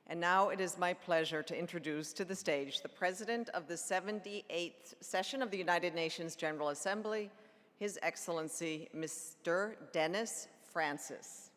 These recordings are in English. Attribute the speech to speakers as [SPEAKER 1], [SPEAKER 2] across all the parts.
[SPEAKER 1] And now it is my pleasure to introduce to the stage the President of the 78th Session of the United Nations General Assembly, His Excellency, Mr. Dennis Francis.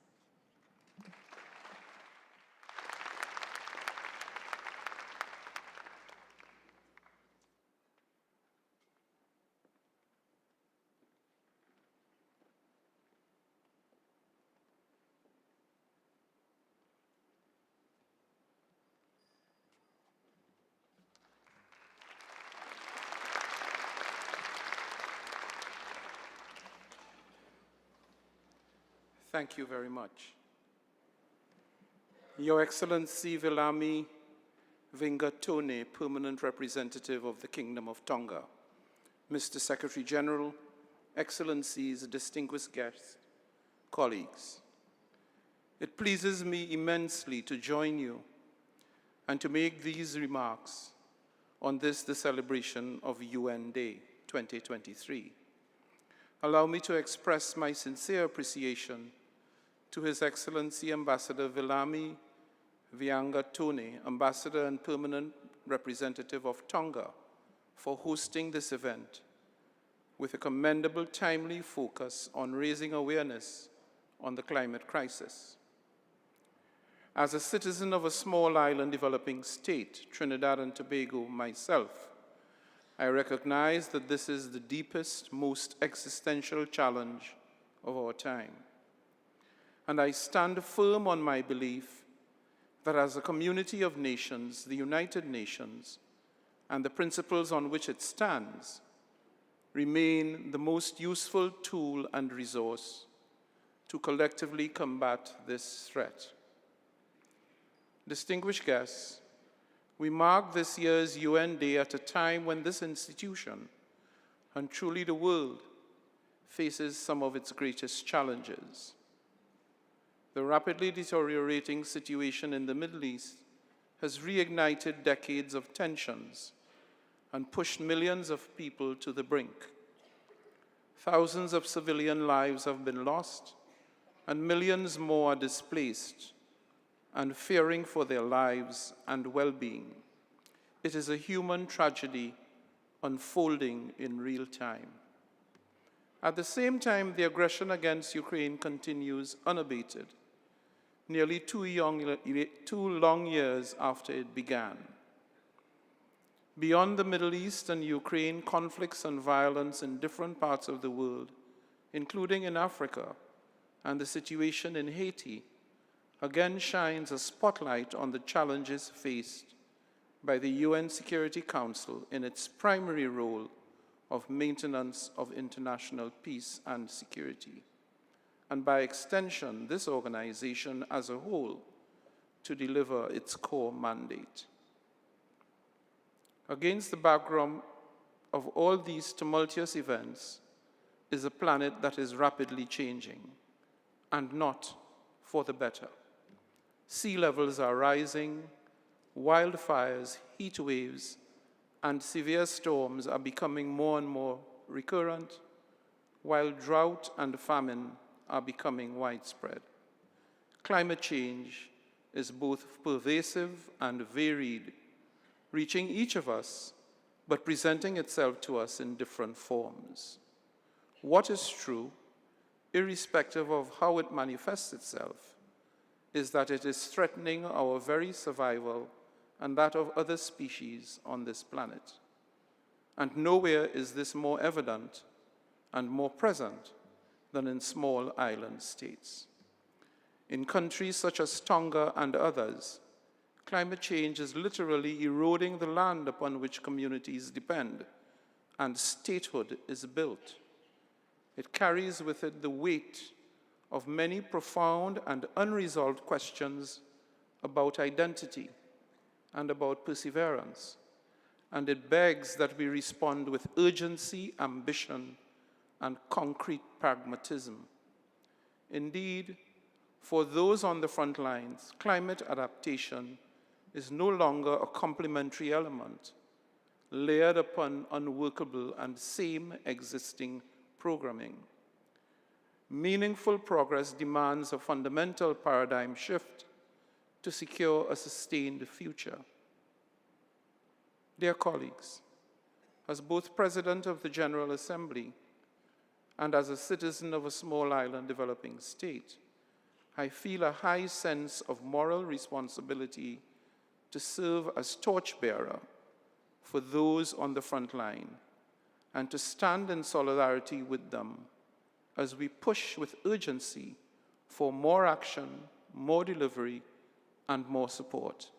[SPEAKER 2] Thank you very much. Your Excellency Viliami Va, Tōnē, Permanent Representative of the Kingdom of Tonga, Mr. Secretary General, Excellencies, distinguished guests, colleagues. It pleases me immensely to join you and to make these remarks on this, the celebration of UN Day 2023. Allow me to express my sincere appreciation to His Excellency Ambassador Viliami Va, Tōnē, Ambassador and Permanent Representative of Tonga, for hosting this event with a commendable, timely focus on raising awareness on the climate crisis. As a citizen of a small island developing state, Trinidad and Tobago, myself, I recognize that this is the deepest, most existential challenge of our time. And I stand firm on my belief that as a community of nations, the United Nations, and the principles on which it stands, remain the most useful tool and resource to collectively combat this threat. Distinguished guests, we mark this year's UN Day at a time when this institution, and truly the world, faces some of its greatest challenges. The rapidly deteriorating situation in the Middle East has reignited decades of tensions and pushed millions of people to the brink. Thousands of civilian lives have been lost, and millions more are displaced and fearing for their lives and well-being. It is a human tragedy unfolding in real time. At the same time, the aggression against Ukraine continues unabated, nearly 2 long years after it began. Beyond the Middle East and Ukraine, conflicts and violence in different parts of the world, including in Africa, and the situation in Haiti, again shines a spotlight on the challenges faced by the UN Security Council in its primary role of maintenance of international peace and security, and by extension, this organization as a whole, to deliver its core mandate. Against the background of all these tumultuous events is a planet that is rapidly changing, and not for the better. Sea levels are rising, wildfires, heat waves, and severe storms are becoming more and more recurrent, while drought and famine are becoming widespread. Climate change is both pervasive and varied, reaching each of us, but presenting itself to us in different forms. What is true, irrespective of how it manifests itself, is that it is threatening our very survival and that of other species on this planet. And nowhere is this more evident and more present than in small island states. In countries such as Tonga and others, climate change is literally eroding the land upon which communities depend, and statehood is built. It carries with it the weight of many profound and unresolved questions about identity and about perseverance, and it begs that we respond with urgency, ambition, and concrete pragmatism. Indeed, for those on the front lines, climate adaptation is no longer a complementary element layered upon unworkable and same existing programming. Meaningful progress demands a fundamental paradigm shift to secure a sustained future. Dear colleagues, as both President of the General Assembly and as a citizen of a small island developing state, I feel a high sense of moral responsibility to serve as torchbearer for those on the front line and to stand in solidarity with them as we push with urgency for more action, more delivery, and more support.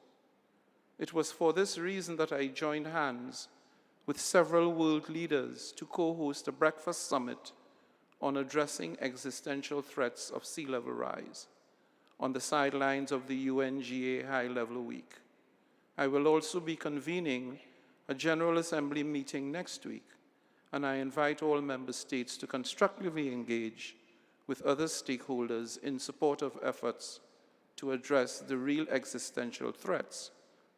[SPEAKER 2] It was for this reason that I joined hands with several world leaders to co-host a breakfast summit on addressing existential threats of sea level rise on the sidelines of the UNGA High-Level Week. I will also be convening a General Assembly meeting next week, and I invite all member states to constructively engage with other stakeholders in support of efforts to address the real existential threats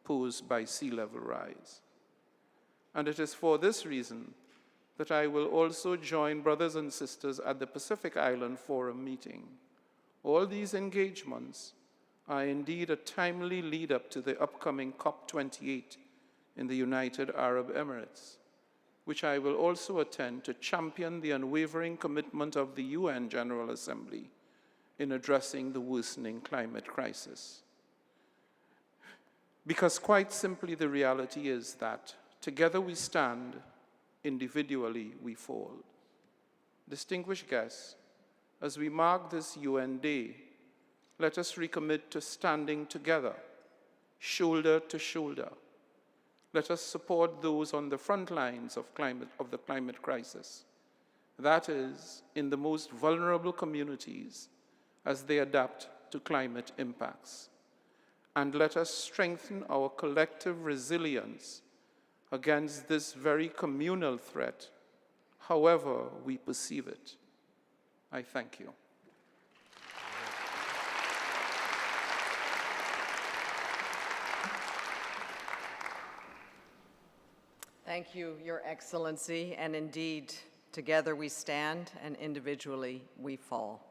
[SPEAKER 2] posed by sea level rise. And it is for this reason that I will also join brothers and sisters at the Pacific Island Forum meeting. All these engagements are indeed a timely lead-up to the upcoming COP28 in the United Arab Emirates, which I will also attend to champion the unwavering commitment of the UN General Assembly in addressing the worsening climate crisis. Because quite simply, the reality is that together we stand, individually we fall. Distinguished guests, as we mark this UN Day, let us recommit to standing together, shoulder to shoulder. Let us support those on the front lines of the climate crisis. That is, in the most vulnerable communities as they adapt to climate impacts. And let us strengthen our collective resilience against this very communal threat, however we perceive it. I thank you.
[SPEAKER 1] Thank you, Your Excellency, and indeed, together we stand and individually we fall.